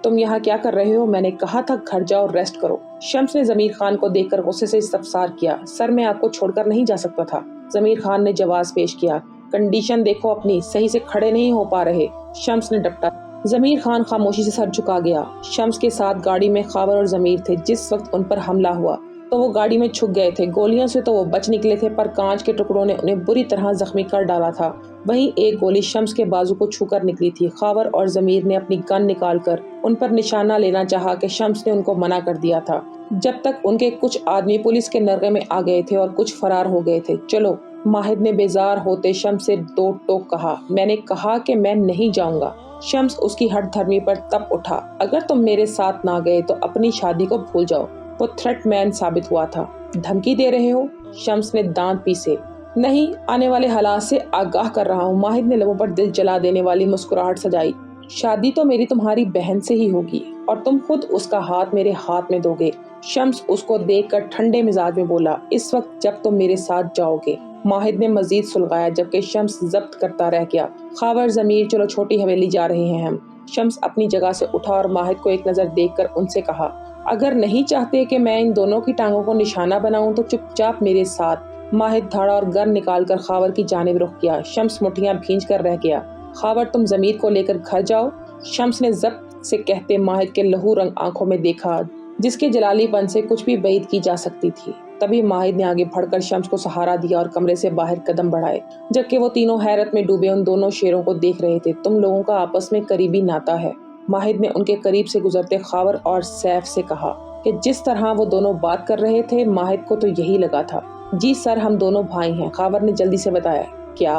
तुम यहाँ क्या कर रहे हो? मैंने कहा था घर जाओ, रेस्ट करो। शम्स ने ज़मीर खान को देखकर गुस्से से इस्तफसार किया। सर, मैं आपको छोड़कर नहीं जा सकता था। ज़मीर खान ने जवाब पेश किया। कंडीशन देखो अपनी, सही से खड़े नहीं हो पा रहे। शम्स ने डपटा। ज़मीर खान खामोशी से सर झुका गया। शम्स के साथ गाड़ी में खावर और ज़मीर थे। जिस वक्त उन पर हमला हुआ तो वो गाड़ी में छुप गए थे। गोलियों से तो वो बच निकले थे, पर कांच के टुकड़ों ने उन्हें बुरी तरह जख्मी कर डाला था। वहीं एक गोली शम्स के बाजू को छूकर निकली थी। खावर और ज़मीर ने अपनी गन निकालकर उन पर निशाना लेना चाहा कि शम्स ने उनको मना कर दिया था। जब तक उनके कुछ आदमी पुलिस के नरगे में आ गए थे और कुछ फरार हो गए थे। चलो, माहिद ने बेजार होते शम्स से दो टोक कहा। मैंने कहा कि मैं नहीं जाऊंगा। शम्स उसकी हठ धर्मी पर तप उठा। अगर तुम मेरे साथ ना गए तो अपनी शादी को भूल जाओ। वो थ्रेट मैन साबित हुआ था। धमकी दे रहे हो? शम्स ने दांत पीसे। नहीं, आने वाले हालात से आगाह कर रहा हूँ। माहिद ने लबों पर दिल जला देने वाली मुस्कुराहट सजाई। शादी तो मेरी तुम्हारी बहन से ही होगी और तुम खुद उसका हाथ मेरे हाथ में दोगे। शम्स उसको देखकर ठंडे मिजाज में बोला। इस वक्त जब तुम मेरे साथ जाओगे। माहिद ने मजीद सुलगाया, जबकि शम्स जब्त करता रह गया। खावर, ज़मीर, चलो छोटी हवेली जा रहे हैं हम। शम्स अपनी जगह से उठा और माहिद को एक नज़र देखकर उनसे कहा, अगर नहीं चाहते कि मैं इन दोनों की टांगों को निशाना बनाऊं तो चुपचाप मेरे साथ। माहिद धाड़ा और गन निकालकर खावर की जानिब रुख किया। शम्स मुठ्ठियां भींच कर रह गया। खावर, तुम ज़मीर को लेकर घर जाओ। शम्स ने जब्त से कहते माहिद के लहू रंग आंखों में देखा, जिसके जलालीपन से कुछ भी बैद की जा सकती थी। तभी माहिद ने आगे बढ़कर शम्स को सहारा दिया और कमरे से बाहर कदम बढ़ाए, जबकि वो तीनों हैरत में डूबे उन दोनों शेरों को देख रहे थे। तुम लोगों का आपस में करीबी नाता है। माहिद ने उनके करीब से गुजरते खावर और सैफ से कहा कि जिस तरह वो दोनों बात कर रहे थे, माहिद को तो यही लगा था। जी सर, हम दोनों भाई हैं, खावर ने जल्दी से बताया। क्या?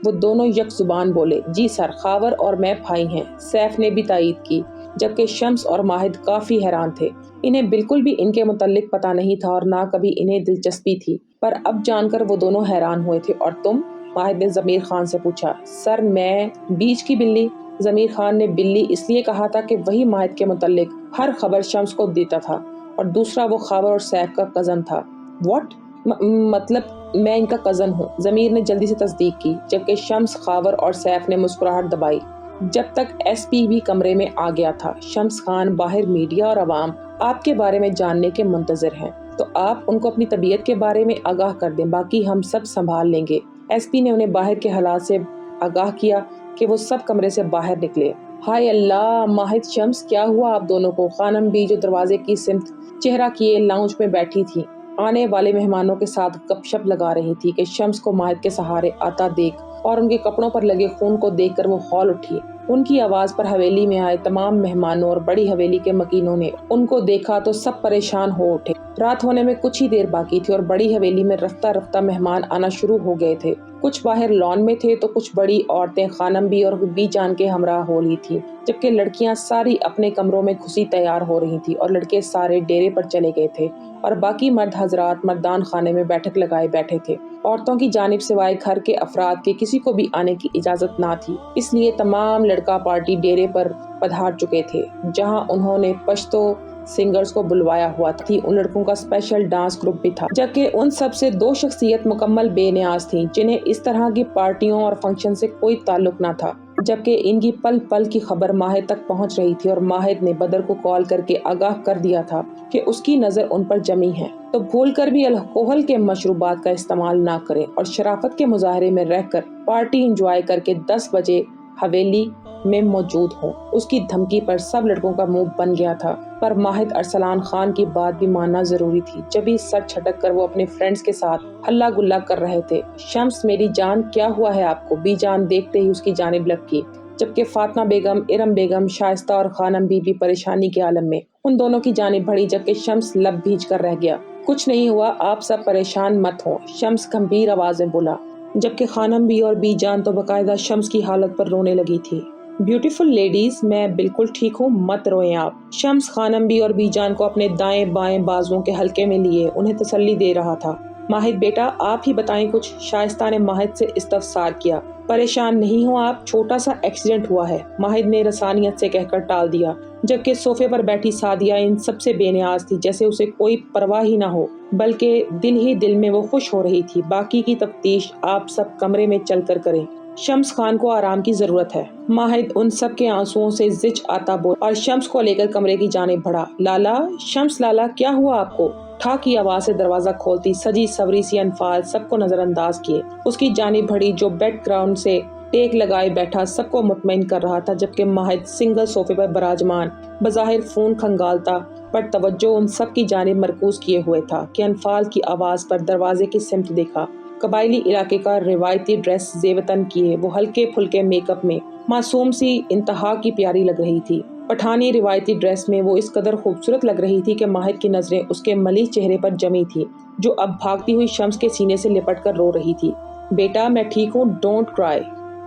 वो दोनों यक जुबान बोले। जी सर, खावर और मैं भाई हैं, सैफ ने भी तायीद की, जबकि शम्स और माहिद काफी हैरान थे। इन्हें बिल्कुल भी इनके मुतल्लिक पता नहीं था और ना कभी इन्हें दिलचस्पी थी, पर अब जानकर वो दोनों हैरान हुए थे। और तुम? माहिद ने ज़मीर खान से पूछा। सर, मैं बीच की बिल्ली। ज़मीर खान ने बिल्ली इसलिए कहा था कि वही माहिद के मुतल्लिक हर खबर शम्स को देता था, और दूसरा वो खावर और सैफ का कज़न था। व्हाट? मतलब मैं इनका कज़न हूँ। ज़मीर ने जल्दी से तस्दीक की, जबकि शम्स, खावर और सैफ ने मुस्कुराहट दबाई। जब तक एसपी भी कमरे में आ गया था। शम्स खान, बाहर मीडिया और अवाम आपके बारे में जानने के मुंतजर हैं, तो आप उनको अपनी तबीयत के बारे में आगाह कर दें, बाकी हम सब संभाल लेंगे। एसपी ने उन्हें बाहर के हालात से आगाह किया कि वो सब कमरे से बाहर निकले। हाय अल्लाह! माहिद, शम्स, क्या हुआ आप दोनों को? खानम भी, जो दरवाजे की सिमत चेहरा किए लाउंज में बैठी थी, आने वाले मेहमानों के साथ गपशप लगा रही थी कि शम्स को माहिद के सहारे आता देख और उनके कपड़ों पर लगे खून को देखकर वो हौल उठी। उनकी आवाज पर हवेली में आए तमाम मेहमानों और बड़ी हवेली के मकीनों ने उनको देखा तो सब परेशान हो उठे। रात होने में कुछ ही देर बाकी थी और बड़ी हवेली में रफ्ता रफ्ता मेहमान आना शुरू हो गए थे। कुछ बाहर लॉन में थे तो कुछ बड़ी औरतें खानम भी और बी जान के हमराह हो रही थी, जबकि लड़कियां सारी अपने कमरों में घुसी तैयार हो रही थी और लड़के सारे डेरे पर चले गए थे और बाकी मर्द हजरात मर्दान खाने में बैठक लगाए बैठे थे। औरतों की जानिब सिवाय घर के अफराद के किसी को भी आने की इजाजत ना थी, इसलिए तमाम लड़का पार्टी डेरे पर पधार चुके थे, जहां उन्होंने पश्तो सिंगर्स को बुलवाया हुआ थी। उन लड़कों का स्पेशल डांस ग्रुप भी था, जबकि उन सब से दो शख्सियत मुकम्मल बेनियाज थी, जिन्हें इस तरह की पार्टियों और फंक्शन से कोई ताल्लुक ना था। जबकि इनकी पल पल की खबर माहिद तक पहुंच रही थी और माहिद ने बदर को कॉल करके आगाह कर दिया था कि उसकी नजर उन पर जमी है, तो भूलकर भी अल्कोहल के मशरूबात का इस्तेमाल ना करें और शराफत के मुजाहरे में रहकर पार्टी एंजॉय करके 10 बजे हवेली में मौजूद हो। उसकी धमकी पर सब लड़कों का मुंह बन गया था, पर माहिद अरसलान खान की बात भी मानना जरूरी थी। जब ही सर छटक कर वो अपने फ्रेंड्स के साथ हल्ला गुल्ला कर रहे थे। शम्स, मेरी जान, क्या हुआ है आपको? बी जान देखते ही उसकी जानिब लपकी, जबकि फातिमा बेगम, इरम बेगम, शाइस्ता और खानम बीबी परेशानी के आलम में उन दोनों की जानिब बढ़ी, जबकि शम्स लब भींच कर रह गया। कुछ नहीं हुआ, आप सब परेशान मत हो, शम्स गंभीर आवाज में बोला, जबकि खानम भी और बी जान तो बाकायदा शम्स की हालत पर रोने लगी थी। ब्यूटीफुल लेडीज, मैं बिल्कुल ठीक हूँ, मत रोएं आप। शम्स खानम भी और बीजान को अपने दाएं बाएं बाजुओं के हल्के में लिए उन्हें तसल्ली दे रहा था। माहिद बेटा, आप ही बताएं कुछ। शाइस्ता ने माहिद से इस्तफसार किया। परेशान नहीं हो आप, छोटा सा एक्सीडेंट हुआ है, माहिद ने रसानियत से कहकर टाल दिया, जबकि सोफे पर बैठी सादिया इन सबसे बेनियाज थी, जैसे उसे कोई परवाह ही ना हो, बल्कि दिल ही दिल में वो खुश हो रही थी। बाकी की तफ्तीश आप सब कमरे में चल कर करें। शम्स खान को आराम की जरूरत है। माहिद उन सब के आंसुओं से जिच आता बोल और शम्स को लेकर कमरे की जानिब बढ़ा। लाला, शम्स लाला, क्या हुआ आपको? ठा की आवाज से दरवाजा खोलती सजी सवरी सी अनफाल सबको नजरअंदाज किए उसकी जानिब बढ़ी, जो बेड ग्राउंड से टेक लगाए बैठा सबको मुतमईन कर रहा था, जबकि माहिद सिंगल सोफे पर बराजमान बज़ाहिर फोन खंगालता पर तवज्जो उन सब की जानिब मरकूज किए हुए था कि अनफाल की आवाज पर दरवाजे की सिमत देखा। कबायली इलाके का रिवायती ड्रेस जेवतन किए वो हल्के फुल्के मेकअप में मासूम सी इंतहा की प्यारी लग रही थी। पठानी रिवायती ड्रेस में वो इस कदर खूबसूरत लग रही थी कि माहिद की नजरें उसके मलिह चेहरे पर जमी थी, जो अब भागती हुई शम्स के सीने से लिपट कर रो रही थी। बेटा, मैं ठीक हूँ, डोंट क्राई।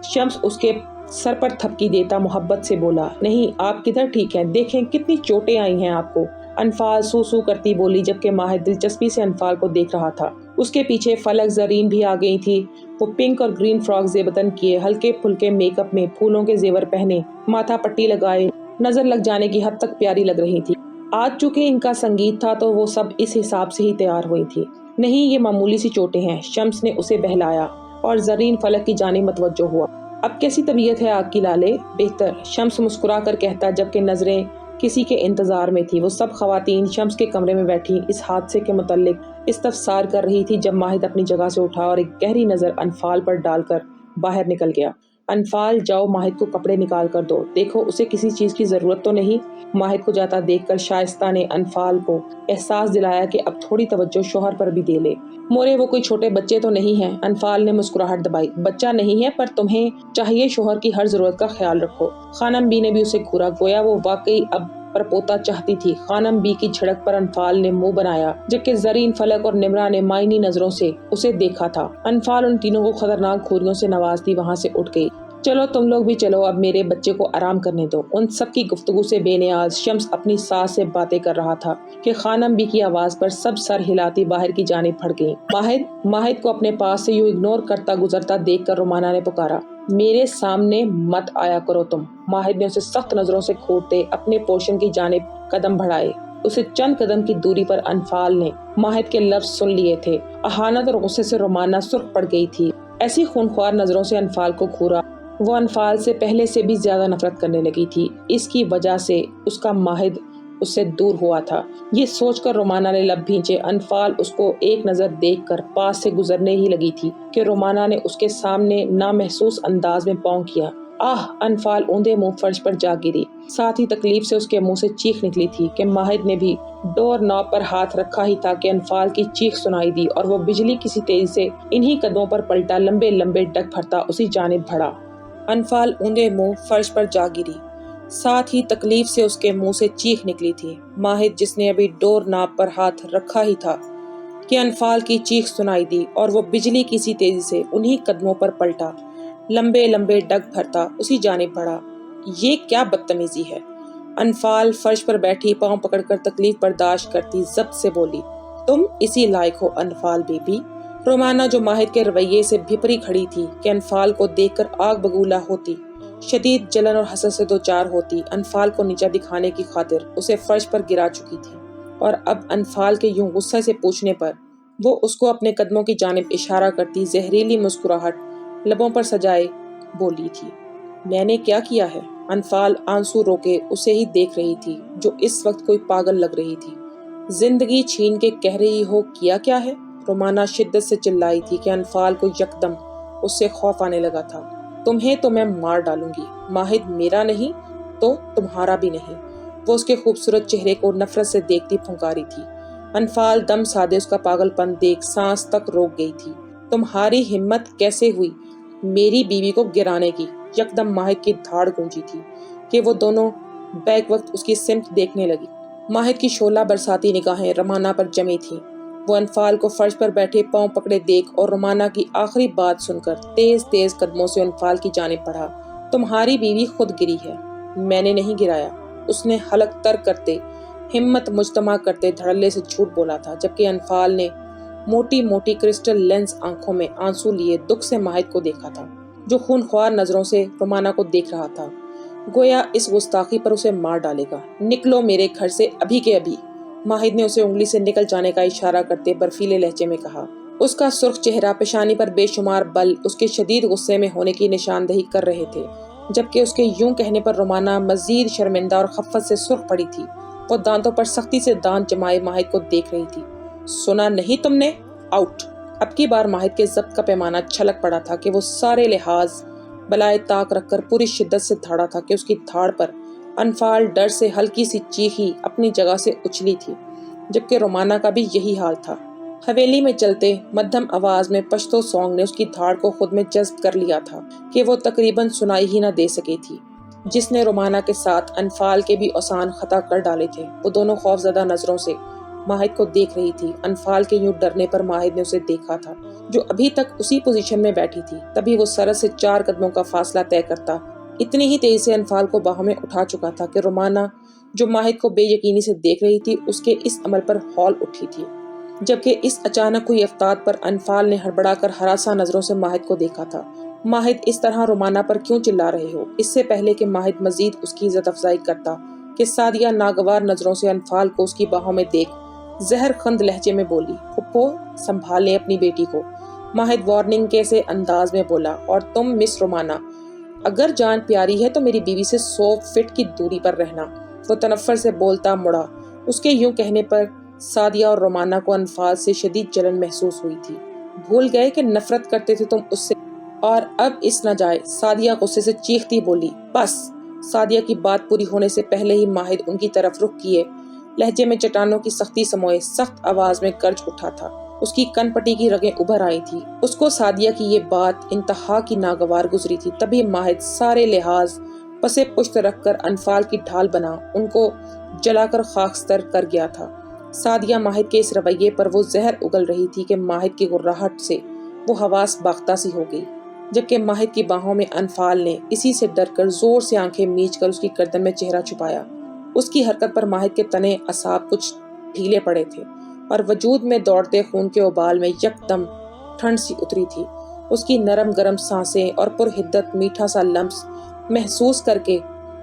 शम्स उसके सर पर थपकी देता मोहब्बत से बोला। नहीं, आप किधर ठीक हैं? देखें कितनी चोटें आई हैं आपको। अनफाल सू सू करती बोली, जबकि माहिद दिलचस्पी से अनफाल को देख रहा था। उसके पीछे फलक जरीन भी आ गई थी। वो पिंक और ग्रीन फ्रॉक जेबतन किए, हल्के फुल्के मेकअप में फूलों के जेवर पहने, माथा पट्टी लगाए, नजर लग जाने की हद तक प्यारी लग रही थी। आज चूंकि इनका संगीत था तो वो सब इस हिसाब से ही तैयार हुई थी। नहीं, ये मामूली सी चोटें हैं। शम्स ने उसे बहलाया और जरीन फलक की जानिब मतवज्जो हुआ। अब कैसी तबीयत है आपकी लाले? बेहतर, शम्स मुस्कुरा कर कहता, जबकि नजरें किसी के इंतजार में थी। वो सब खवातीन शम्स के कमरे में बैठी इस हादसे के मुतल्लिक इस्तफसार कर रही थी, जब माहिद अपनी जगह से उठा और एक गहरी नजर अनफाल पर डालकर बाहर निकल गया। अनफाल, जाओ माहिद को कपड़े निकाल कर दो, देखो उसे किसी चीज की जरूरत तो नहीं। माहिद को जाता देखकर शाइस्ता ने अनफाल को एहसास दिलाया कि अब थोड़ी तवज्जो शोहर पर भी दे ले। मोरे, वो कोई छोटे बच्चे तो नहीं है। अनफाल ने मुस्कुराहट दबाई। बच्चा नहीं है, पर तुम्हें चाहिए शोहर की हर जरूरत का ख्याल रखो। खानम बी ने भी उसे घूरा, गोया वो वाकई अब पर पोता चाहती थी। खानम बी की झड़क पर अनफाल ने मुंह बनाया, जबकि जरीन फलक और निमरा ने मायनी नजरों से उसे देखा था। अनफाल उन तीनों को खतरनाक खूरियों से नवाजती वहां से उठ गई। चलो तुम लोग भी चलो, अब मेरे बच्चे को आराम करने दो। उन सबकी गुफ्तगू से बेनियाज शम्स अपनी सास से बातें कर रहा था कि खानम बी की आवाज पर सब सर हिलाती बाहर की जानिब फड़ गई। माहिद को अपने पास से यूं इग्नोर करता गुजरता देखकर रुमाना ने पुकारा, मेरे सामने मत आया करो तुम। माहिद ने उसे सख्त नजरों से घूरते अपने पोर्शन की जानिब कदम बढ़ाए। उसे चंद कदम की दूरी पर अनफाल ने माहिद के लफ्ज सुन लिए थे। अहानत और गुस्से से रुमाना सुर्ख पड़ गई थी। ऐसी खूनख्वार नजरों से अनफाल को घूरा। वो अनफाल से पहले से भी ज्यादा नफरत करने लगी थी। इसकी वजह से उसका माहिद उससे दूर हुआ था। ये सोचकर रोमाना ने लब भींचे। अनफाल उसको एक नजर देखकर पास से गुजरने ही लगी थी कि रोमाना ने उसके सामने नामहसूस अंदाज में पाँव किया। आह! अनफाल ऊंधे मुंह फर्श पर जा गिरी। साथ ही तकलीफ से उसके मुंह से चीख निकली थी कि माहिद ने भी डोर नॉब पर हाथ रखा ही था कि अनफाल की चीख सुनाई दी और वो बिजली किसी तेजी से इन्हीं कदमों पर पलटा, लंबे लंबे डग भरता उसी जानिब बढ़ा। अनफाल ऊंधे मुंह फर्श पर जा गिरी। साथ ही तकलीफ से उसके मुंह से चीख निकली थी। माहिद, जिसने अभी डोर नाप पर हाथ रखा ही था कि अनफाल की चीख सुनाई दी और वो बिजली की सी तेजी से उन्हीं कदमों पर पलटा, लंबे लंबे डग भरता उसी जानिब बढ़ा। ये क्या बदतमीजी है? अनफाल फर्श पर बैठी पांव पकड़कर तकलीफ बर्दाश्त करती जब्त से बोली, तुम इसी लायक हो अनफाल बेबी। रोमाना, जो माहिद के रवैये से भिपरी खड़ी थी कि अनफाल को देखकर आग बगूला होती, शदीद जलन और हसद से दो चार होती, अनफाल को नीचा दिखाने की खातिर उसे फर्श पर गिरा चुकी थी। और अब अनफाल के यूं गुस्से से पूछने पर वो उसको अपने कदमों की जानिब इशारा करती जहरीली मुस्कुराहट लबों पर सजाए बोली थी, मैंने क्या किया है? अनफाल आंसू रोके उसे ही देख रही थी, जो इस वक्त कोई पागल लग रही थी। जिंदगी छीन के कह रही हो किया क्या है? रोमाना शिद्दत से चिल्लाई थी कि अनफाल को यकदम उससे खौफ आने लगा था। तुम्हें तो मैं मार डालूंगी। माहिद मेरा नहीं तो तुम्हारा भी नहीं। वो उसके खूबसूरत चेहरे को नफरत से देखती फुंकारी थी। अनफाल दम साधे उसका पागलपन देख सांस तक रोक गई थी। तुम्हारी हिम्मत कैसे हुई मेरी बीवी को गिराने की? यकदम माहिद की धाड़ गूंजी थी कि वो दोनों बैक वक्त उसकी सिमत देखने लगी। माहिद की शोला बरसाती निगाहें रोमाना पर जमी थीं। वो अनफाल को फर्श पर बैठे पांव पकड़े देख और रोमाना की आखिरी बात सुनकर तेज तेज कदमों से अनफाल की जानिब बढ़ा। तुम्हारी बीवी खुद गिरी है, मैंने नहीं गिराया। उसने हलक तर करते, हिम्मत मुजतमा करते धड़ल्ले से झूठ बोला था, जबकि अनफाल ने मोटी मोटी क्रिस्टल लेंस आंखों में आंसू लिए दुख से माहिद को देखा था, जो खूनख्वार नजरों से रोमाना को देख रहा था, गोया इस गुस्ताखी पर उसे मार डालेगा। निकलो मेरे घर से अभी के अभी। माहिद ने उसे उंगली से निकल जाने का इशारा करते बर्फीले लहजे में कहा। اس کا سرخ چہرہ، پیشانی پر بے شمار بل اس کے شدید غصے میں ہونے کی نشاندہی کر رہے تھے، جبکہ اس کے یوں کہنے پر رومانہ مزید شرمندہ اور خفت سے سرخ پڑی تھی۔ وہ دانتوں پر سختی سے دانت جمائے ماہد کو دیکھ رہی تھی۔ سنا نہیں تم نے؟ آؤٹ! اب کی بار ماہد کے ضبط کا پیمانہ چھلک پڑا تھا کہ وہ سارے لحاظ بلائے طاق رکھ کر پوری شدت سے دھاڑا تھا کہ اس کی دھاڑ پر انفال ڈر سے ہلکی سی چیخی اپنی جگہ سے اچھلی تھی، جبکہ رومانہ کا بھی یہی حال تھا۔ حویلی میں چلتے مدھم آواز میں پشتو سونگ نے اس کی دھاڑ کو خود میں جذب کر لیا تھا کہ وہ تقریباً سنائی ہی نہ دے سکی تھی، جس نے رومانہ کے ساتھ انفال کے بھی اوسان خطا کر ڈالے تھے۔ وہ دونوں خوفزدہ نظروں سے ماہد کو دیکھ رہی تھی۔ انفال کے یوں ڈرنے پر ماہد نے اسے دیکھا تھا، جو ابھی تک اسی پوزیشن میں بیٹھی تھی۔ تبھی وہ سرد سے 4 قدموں کا فاصلہ طے کرتا اتنی ہی تیزی سے انفال کو باہوں میں اٹھا چکا تھا کہ رومانہ، جو ماہد کو بے یقینی سے دیکھ رہی تھی، اس کے اس عمل پر ہول اٹھی تھی، جبکہ اس اچانک ہوئی افتاد پر انفال نے ہڑبڑا کر ہراساں نظروں سے ماہد کو دیکھا تھا۔ ماہد، اس طرح رومانہ پر کیوں چلا رہے ہو؟ اس سے پہلے کہ ماہد مزید اس کی عزت افزائی کرتا کہ سعدیہ ناگوار نظروں سے انفال کو اس کی باہوں میں دیکھ زہر خند لہجے میں بولی، پھپھو سنبھال لیں اپنی بیٹی کو۔ ماہد وارننگ کے سے انداز میں بولا، اور تم مس رومانہ، اگر جان پیاری ہے تو میری بیوی سے 100 فٹ کی دوری پر رہنا۔ وہ تنفر سے بولتا مڑا۔ اس کے یوں کہنے پر سعدیہ اور رومانہ کو انفال سے شدید جلن محسوس ہوئی تھی۔ بھول گئے کہ نفرت کرتے تھے تم اس سے، اور اب اس نہ جائے۔ سعدیہ غصے سے چیختی بولی۔ بس! سعدیہ کی بات پوری ہونے سے پہلے ہی ماہد ان کی طرف رخ کیے لہجے میں چٹانوں کی سختی سموئے سخت آواز میں گرج اٹھا تھا۔ اس کی کن پٹی کی رگیں ابھر آئی تھی۔ اس کو سعدیہ کی یہ بات انتہا کی ناگوار گزری تھی۔ تبھی ماہد سارے لحاظ پسے پشت رکھ کر انفال کی ڈھال بنا ان کو جلا کر خاکستر کر گیا تھا۔ سعدیہ ماہد کے اس رویے پر وہ زہر اگل رہی تھی کہ ماہد کی غراہٹ سے وہ حواس باختہ سی ہو گئی، جبکہ ماہد کی باہوں میں انفال نے اسی سے ڈر کر زور سے آنکھیں میچ کر اس کی گردن میں چہرہ چھپایا۔ اس کی حرکت پر ماہد کے تنے اعصاب کچھ ڈھیلے پڑے تھے، اور وجود میں دوڑتے خون کے ابال میں یکدم ٹھنڈ سی اتری تھی۔ اس کی نرم گرم سانسیں اور پرحدت میٹھا سا لمس محسوس کر کے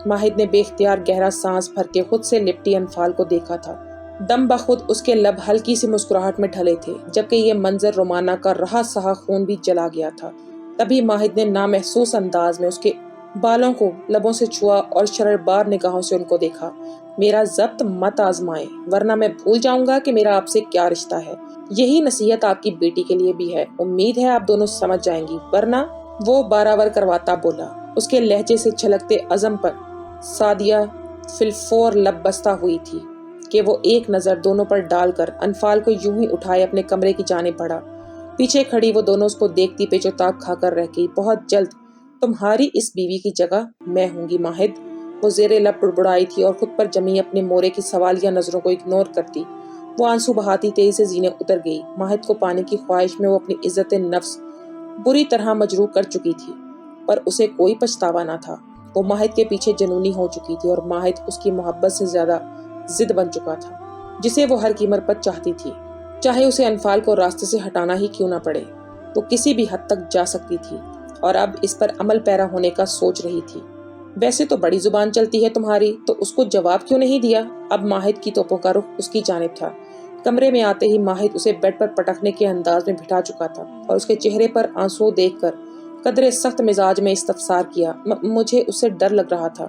ماہد نے بے اختیار گہرا سانس بھر کے خود سے لپٹی انفال کو دیکھا تھا۔ دم بخود اس کے لب ہلکی سی مسکراہٹ میں ڈھلے تھے، جبکہ یہ منظر رومانہ کا رہا سہا خون بھی جلا گیا تھا۔ تبھی ماہد نے نامحسوس انداز میں اس کے بالوں کو لبوں سے چھوا اور شرربار نگاہوں سے ان کو دیکھا۔ میرا ضبط مت آزمائیں، ورنہ میں بھول جاؤں گا کہ میرا آپ سے کیا رشتہ ہے۔ یہی نصیحت آپ کی بیٹی کے لیے بھی ہے۔ امید ہے آپ دونوں سمجھ جائیں گی، ورنہ وہ بارآور کرواتا بولا۔ اس کے لہجے سے چھلکتے عزم پر سعدیہ فلفور لب بستہ ہوئی تھی کہ وہ ایک نظر دونوں پر ڈال کر انفال کو یوں ہی اٹھائے اپنے کمرے کی جانب بڑھا۔ پیچھے کھڑی وہ دونوں اس کو دیکھتی پیچو تاک کھا کر رہ گئی۔ بہت جلد تمہاری اس بیوی کی جگہ میں ہوں گی ماہد، وہ زیر لب بڑبڑائی تھی، اور خود پر جمی اپنے مورے کی سوالیہ نظروں کو اگنور کرتی وہ آنسو بہاتی تیزی سے زینے اتر گئی۔ ماہد کو پانے کی خواہش میں وہ اپنی عزت نفس بری طرح مجروح کر چکی تھی، پر اسے کوئی پچھتاوا نہ تھا۔ وہ ماہد کے پیچھے جنونی ہو چکی تھی، اور ماہد اس کی محبت سے زیادہ ضد بن چکا تھا، جسے وہ ہر قیمت پر چاہتی تھی، چاہے اسے انفال کو راستے سے ہٹانا ہی کیوں نہ پڑے۔ وہ کسی بھی حد تک جا سکتی تھی، اور اب اس پر عمل پیرا ہونے کا سوچ رہی تھی۔ ویسے تو بڑی زبان چلتی ہے تمہاری، تو اس کو جواب کیوں نہیں دیا؟ اب ماہد کی توپوں کا رخ اس کی جانب تھا۔ کمرے میں آتے ہی ماہد اسے بیڈ پر پٹکنے کے انداز میں بٹھا چکا تھا، اور اس کے چہرے پر آنسو دیکھ کر قدرے سخت مزاج میں استفسار کیا۔ مجھے اس سے ڈر لگ رہا تھا۔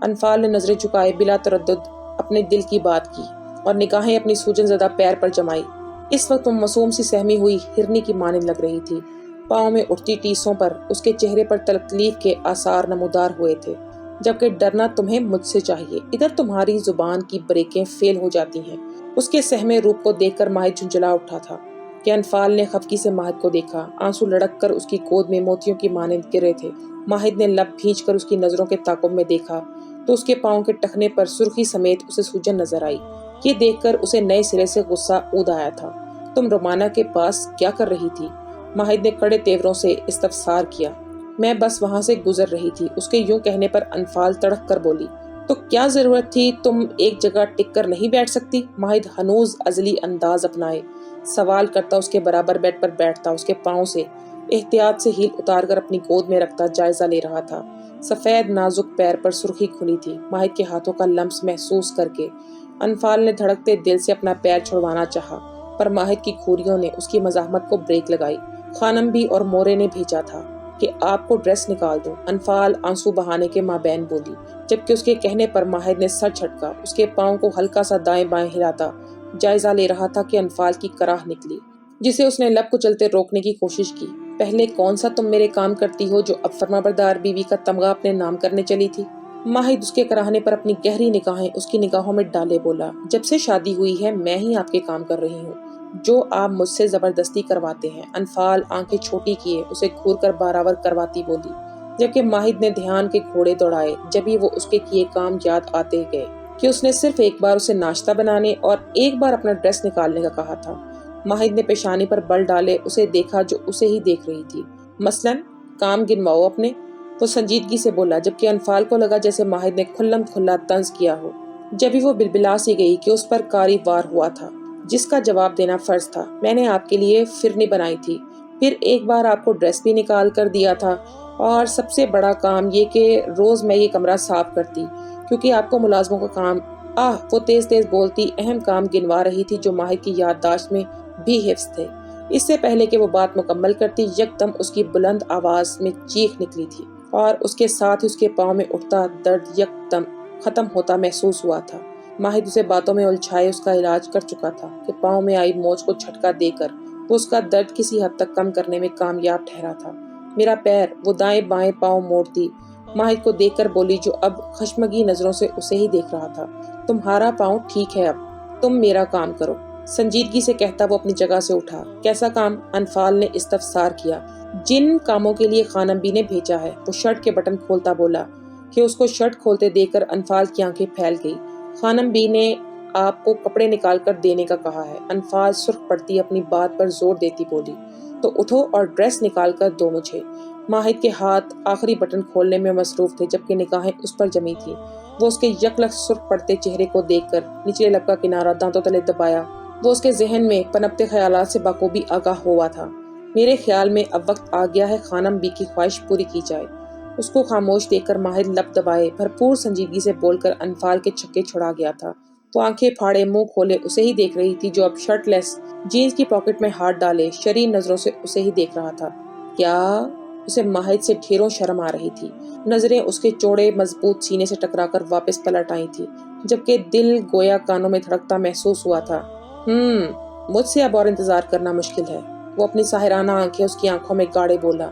انفال نے نظریں چکائے بلا تردد اپنے دل کی بات کی، اور نگاہیں اپنی سوجن زدہ پیر پر جمائی۔ اس وقت وہ معصوم سی سہمی ہوئی ہرنی کی مانند لگ رہی تھی۔ پاؤں میں اٹھتی ٹیسوں پر اس کے چہرے پر تکلیف کے آثار نمودار ہوئے تھے، جبکہ ڈرنا تمہیں مجھ سے چاہیے، ادھر تمہاری زبان کی بریکیں فیل ہو جاتی ہیں۔ اس کے سہمے روپ کو دیکھ کر ماہد جھنجھلا اٹھا تھا کہ انفال نے خفگی سے ماہد کو دیکھا۔ آنسو لڑک کر اس کی گود میں موتیوں کی مانند گرے تھے۔ ماہد نے لب بھینچ کر اس کی نظروں کے تعاقب میں دیکھا تو اس کے پاؤں کے ٹخنے پر سرخی سمیت اسے سوجن نظر آئی۔ یہ دیکھ کر اسے نئے سرے سے غصہ اود آیا تھا۔ تم رومانہ کے پاس کیا کر رہی تھی؟ ماہد نے کڑے تیوروں سے استفسار کیا۔ میں بس وہاں سے گزر رہی تھی، اس کے یوں کہنے پر انفال تڑک کر بولی۔ تو کیا ضرورت تھی؟ تم ایک جگہ ٹک کر نہیں بیٹھ سکتی؟ ماہد ہنوز ازلی انداز اپنائے سوال کرتا اس کے برابر بیڈ پر بیٹھتا، اس کے پاؤں سے احتیاط سے ہیل اتار کر اپنی گود میں رکھتا جائزہ لے رہا تھا۔ سفید نازک پیر پر سرخی کھلی تھی۔ ماہد کے ہاتھوں کا لمس محسوس کر کے انفال نے دھڑکتے دل سے اپنا پیر چھڑوانا چاہا، पर माहिद की खूरियों ने उसकी मज़ाहमत को ब्रेक लगाई। खानम भी और मोरे ने भेजा था कि आपको ड्रेस निकाल दूं, अनफाल आंसू बहाने के माबैन बोली, जबकि उसके कहने पर माहिद ने सर झटका। उसके पाँव को हल्का सा दाएं बाएं हिलाता जायजा ले रहा था कि अनफाल की कराह निकली, जिसे उसने लब को चलते रोकने की कोशिश की। पहले कौन सा तुम मेरे काम करती हो जो अब फरमाबरदार बीवी का तमगा अपने नाम करने चली थी? माहिद उसके कराहने पर अपनी गहरी निगाहें उसकी निगाहों में डाले बोला, जब से शादी हुई है मैं ही आपके काम कर रही हूँ, जो आप मुझसे जबरदस्ती करवाते हैं। अनफाल आंखें छोटी किए उसे घूर कर बराबर करवाती बोली, जबकि माहिद ने ध्यान के घोड़े दौड़ाए। जब ही वो उसके किए काम याद आते गए कि उसने सिर्फ एक बार उसे नाश्ता बनाने और एक बार अपना ड्रेस निकालने का कहा था। माहिद ने पेशानी पर बल डाले उसे देखा जो उसे ही देख रही थी। मसलन काम गिनवाओ अपने, वो संजीदगी से बोला, जबकि अनफाल को लगा जैसे माहिद ने खुल्लम खुल्ला तंज किया हो। जब भी वो बिलबिला सी गई कि उस पर कारी वार हुआ था, जिसका जवाब देना फर्ज था। मैंने आपके लिए फिरनी बनाई थी, फिर एक बार आपको ड्रेस भी निकाल कर दिया था, और सबसे बड़ा काम ये कि रोज मैं ये कमरा साफ करती, क्योंकि आपको मुलाजमों का काम। वो तेज तेज बोलती अहम काम गिनवा रही थी जो माहिद की याददाश्त में भी हिफ्स थे। इससे पहले कि वो बात मुकम्मल करती, यकदम उसकी बुलंद आवाज में चीख निकली थी, और उसके साथ ही उसके पाँव में उठता दर्द यकदम खत्म होता महसूस हुआ था। माहिद उसे बातों में उलझाए उसका इलाज कर चुका था कि पाँव में आई मोच को झटका देकर वो उसका दर्द किसी हद तक कम करने में कामयाब ठहरा था। मेरा पैर, वो दाएं बाएं पाँव मोड़ती माहिद को देखकर बोली, जो अब खशमगी नजरों से उसे ही देख रहा था। तुम्हारा पाँव ठीक है, अब तुम मेरा काम करो, संजीदगी से कहता वो अपनी जगह से उठा। कैसा काम? अनफाल ने इस्तफसार किया। जिन कामों के लिए खानम बी ने भेजा है। वो शर्ट के बटन खोलता बोला कि उसको शर्ट खोलते देखकर अनफाल की आंखें फैल गई। खानम बी ने आपको कपड़े निकाल कर देने का कहा है। अनफाल सुर्ख पड़ती अपनी बात पर जोर देती बोली, तो उठो और ड्रेस निकाल कर दो मुझे। माहिद के हाथ आखिरी बटन खोलने में मसरूफ थे, जबकि निगाहें उस पर जमी थी। वो उसके यकलख सुर्ख पड़ते चेहरे को देखकर निचले लब का किनारा दांतों तले दबाया। वो उसके जहन में पनपते ख्यालात से बाखूबी आगाह हुआ था। मेरे ख्याल में अब वक्त आ गया है खानम बी की ख्वाहिश पूरी की जाए। उसको खामोश देखकर माहिद लब दबाए भरपूर संजीदगी से बोलकर अनफाल के छक्के छुड़ा गया था। वो आंखें फाड़े मुंह खोले उसे ही देख रही थी, जो अब शर्टलेस जीन्स की पॉकेट में हाथ डाले शरीर नजरों से उसे ही देख रहा था। क्या? उसे माहिद से ढेरों शर्म आ रही थी। नजरें उसके चौड़े मजबूत सीने से टकराकर वापस पलट आई थी, जबकि दिल गोया कानों में धड़कता महसूस हुआ था। मुझसे अब और इंतजार करना मुश्किल है, वो अपनी साहिराना आंखें उसकी आंखों में गाड़े बोला,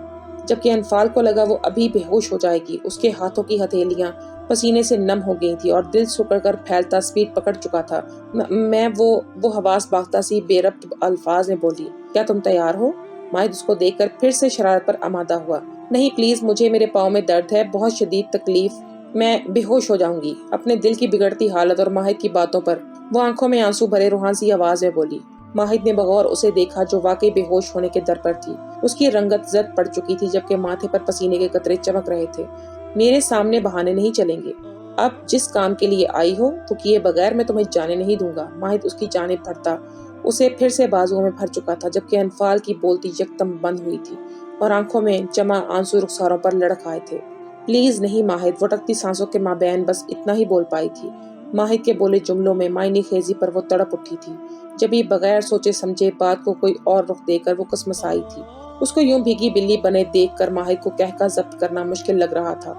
जबकि अनफाल को लगा वो अभी बेहोश हो जाएगी। उसके हाथों की हथेलियां पसीने से नम हो गई थी और दिल सुकड़कर फैलता स्पीड पकड़ चुका था। मैं वो हवास बागता सी बेरब्त अल्फाज में बोली, क्या तुम तैयार हो? माहिद उसको देखकर फिर से शरारत पर आमादा हुआ। नहीं प्लीज, मुझे मेरे पाँव में दर्द है, बहुत शदीद तकलीफ, मैं बेहोश हो जाऊंगी। अपने दिल की बिगड़ती हालत और माहिद की बातों पर वो आंखों में आंसू भरे रूहान सी आवाज में बोली। माहिद ने बगौर उसे देखा, जो वाकई बेहोश होने के दर पर थी। उसकी रंगत जद पड़ चुकी थी, जबकि माथे पर पसीने के कतरे चमक रहे थे। मेरे सामने बहाने नहीं चलेंगे, अब जिस काम के लिए आई हो तो किए बगैर मैं तुम्हें जाने नहीं दूंगा। माहिद उसकी जानिब बढ़ता उसे फिर से बाजुओं में भर चुका था, जबकि अनफाल की बोलती यकदम बंद हुई थी और आंखों में जमा आंसू रुखसारों पर लड़क आए थे। प्लीज नहीं माहिद, वो टकती सांसों के माबैन बस इतना ही बोल पाई थी। माहिद के बोले जुमलों में मायने खेजी पर वो तड़प उठी थी। जब ये बगैर सोचे समझे बात को कोई और रुख देकर वो कसमसाई थी। उसको यूं भीगी बिल्ली बने देखकर माहिद को कहका जब्त करना मुश्किल लग रहा था।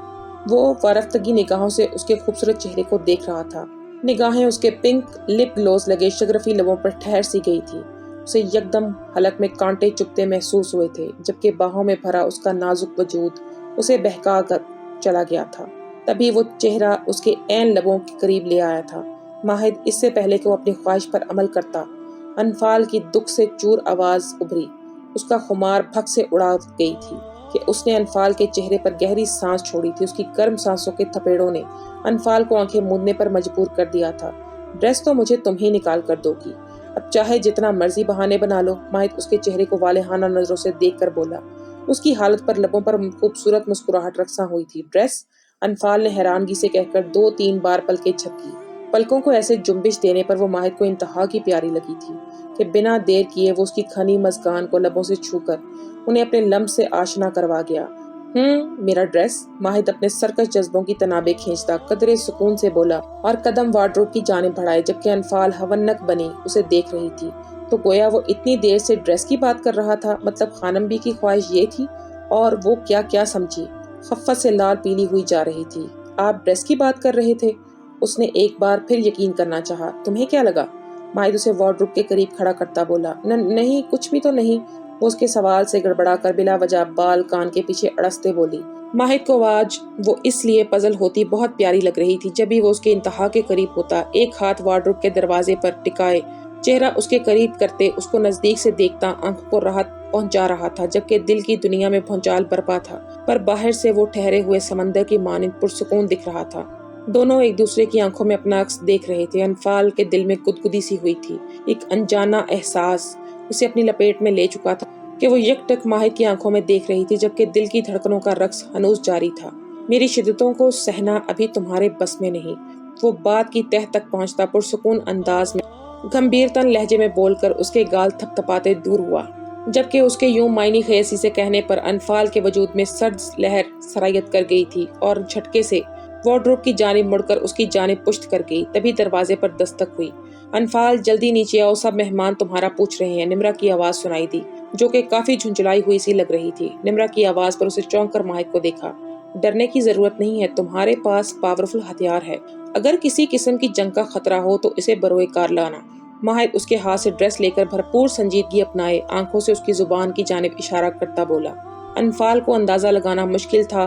वो वारफ्तगी निगाहों से उसके खूबसूरत चेहरे को देख रहा था। निगाहें उसके पिंक लिप ग्लोस लगे शगरफी लबों पर ठहर सी गई थी। उसे यकदम हलक में कांटे चुभते महसूस हुए थे, जबकि बाहों में भरा उसका नाजुक वजूद उसे बहका कर चला गया था। तभी वो चेहरा उसके ऐन लबों के करीब ले आया था। माहिद इससे पहले कि वो अपनी ख्वाहिश पर अमल करता, अनफाल की दुख से चूर आवाज उभरी। उसका खुमार भग से उड़ा गई थी कि उसने अनफाल के चेहरे पर गहरी सांस छोड़ी थी। उसकी गर्म सांसों के थपेड़ों ने अनफाल को आंखें मूंदने पर मजबूर कर दिया था। ड्रेस तो मुझे तुम ही निकाल कर दोगी, अब चाहे जितना मर्जी बहाने बना लो। माहिद उसके चेहरे को वालेहाना नजरों से देख कर बोला। उसकी हालत पर लबों पर खूबसूरत मुस्कुराहट रखसा हुई थी। ड्रेस? अनफाल ने हैरानगी से कहकर 2-3 बार पलकें झपकी। पलकों को ऐसे जुम्बिश देने पर वो माहिद को इंतहा की प्यारी लगी थी कि बिना देर किए वो उसकी खनी मस्कान को लबों से छूकर उन्हें अपने लम्ब से आशना करवा गया। मेरा ड्रेस? माहिद अपने सरकश जज्बों की तनाबे खींचता कदरे सुकून से बोला और कदम वार्डरोब की जानिब बढ़ाए, जबकि अनफाल हवन्नक बनी उसे देख रही थी। तो गोया वो इतनी देर से ड्रेस की बात कर रहा था, मतलब खानम बी की ख्वाहिश ये थी, और वो क्या क्या समझी। खफ़्फ़त से लाल पीली हुई जा रही थी। आप ड्रेस की बात कर रहे थे? उसने एक बार फिर यकीन करना चाहा। तुम्हें क्या लगा? माहिद उसे वार्डरोब के करीब खड़ा करता बोला। नहीं, कुछ भी तो नहीं। वो उसके सवाल से गड़बड़ा कर बिला वजह बाल कान के पीछे अड़सते बोली। माहिद को आज वो इसलिए पजल होती बहुत प्यारी लग रही थी। जब भी वो उसके इंतहा के करीब होता, एक हाथ वार्डरोब के दरवाजे पर टिकाए, चेहरा उसके करीब करते, उसको नजदीक से देखता आंखों को राहत पहुंचा रहा था, जबकि दिल की दुनिया में भूचाल बरपा था। पर बाहर से वो ठहरे हुए समंदर की मानिंद पुरसुकून दिख रहा था। दोनों एक दूसरे की आंखों में अपना अक्स देख रहे थे। अनफाल के दिल में गुदगुदी सी हुई थी। एक अनजाना एहसास उसे अपनी लपेट में ले चुका था कि वो यकटक माहिद की आंखों में देख रही थी, जबकि दिल की धड़कनों का रक्स हनूज जारी था। मेरी शिद्दतों को सहना अभी तुम्हारे बस में नहीं। वो बात की तह तक पहुंचता पुरसुकून अंदाज में गंभीरतन लहजे में बोलकर उसके गाल थपथपाते दूर हुआ, जबकि उसके यूं मायनी खयसी से कहने पर अनफाल के वजूद में सर्द लहर सरायत कर गई थी और झटके से वार्डरोब की जानिब मुड़कर उसकी जानिब पुश्त कर गई। तभी दरवाजे पर दस्तक हुई। अनफाल, जल्दी नीचे आओ, सब मेहमान तुम्हारा पूछ रहे हैं। निम्रा की आवाज सुनाई दी, जो कि काफी झुंझुलाई हुई सी लग रही थी। निम्रा की आवाज पर उसे चौंक कर माहिद को देखा। डरने की जरूरत नहीं है, तुम्हारे पास पावरफुल हथियार है। अगर किसी किस्म की जंग का खतरा हो तो इसे बरोए कार लाना। माहिद उसके हाथ से ड्रेस लेकर भरपूर संजीदगी अपनाए आंखों से उसकी जुबान की जानिब इशारा करता बोला। अनफाल को अंदाजा लगाना मुश्किल था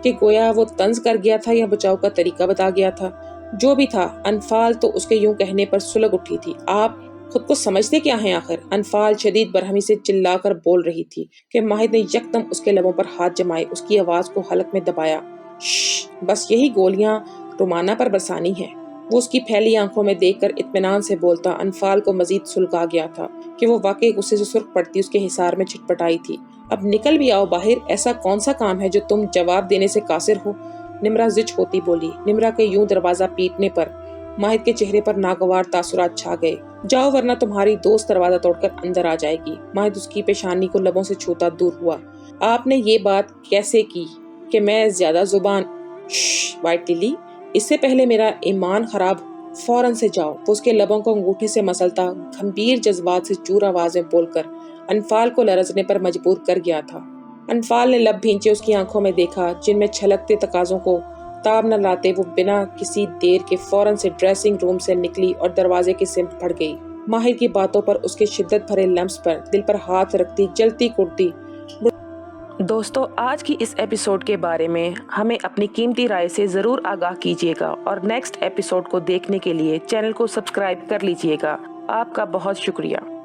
कि गोया वो तंज कर गया था या बचाव का तरीका बता गया था। जो भी था, अनफाल तो उसके यूं कहने पर सुलग उठी थी। आप खुद को समझते क्या हैं आखिर? अनफाल शदीद बरहमी से चिल्लाकर बोल रही थी कि माहिद ने यकदम उसके लबों पर हाथ जमाए, उसकी आवाज को हलक में दबाया। बस यही गोलियां रुमाना पर बरसानी है। वो उसकी फैली आंखों में देखकर इत्मीनान से बोलता। अनफाल को मजीद सुलग आ गया था कि वो वाकई गुस्से से सुर्ख पड़ती उसके हिसार में छिटपटाई थी। अब निकल भी आओ बाहर, ऐसा कौन सा काम है जो तुम जवाब देने से कासिर हो? निम्रा जिच होती बोली। निम्रा के यूं दरवाजा पीटने पर माहिद के चेहरे पर नागवार तासुरात छा गए। जाओ वरना तुम्हारी दोस्त दरवाजा तोड़कर अंदर आ जाएगी। माहिद उसकी पेशानी को लबों से छूता दूर हुआ। आपने ये बात कैसे की कि मैं ज्यादा जुबान? वाइट लिली, इससे पहले मेरा ईमान खराब, फौरन से जाओ। वो उसके लबों को अंगूठे से मसलता गंभीर जज्बात से चूर आवाज में बोलकर अनफाल को लरजने पर मजबूर कर गया था। अनफाल ने लब भींचे उसकी आंखों में देखा, जिनमें छलकते तकाजों को ताब न लाते वो बिना किसी देर के फौरन से ड्रेसिंग रूम से निकली और दरवाजे की सिमत बढ़ गई। माहिर की बातों पर, उसके शिद्दत भरे लम्स पर दिल पर हाथ रखती जलती कुड़ती। दोस्तों, आज की इस एपिसोड के बारे में हमें अपनी कीमती राय से ज़रूर आगाह कीजिएगा और नेक्स्ट एपिसोड को देखने के लिए चैनल को सब्सक्राइब कर लीजिएगा। आपका बहुत शुक्रिया।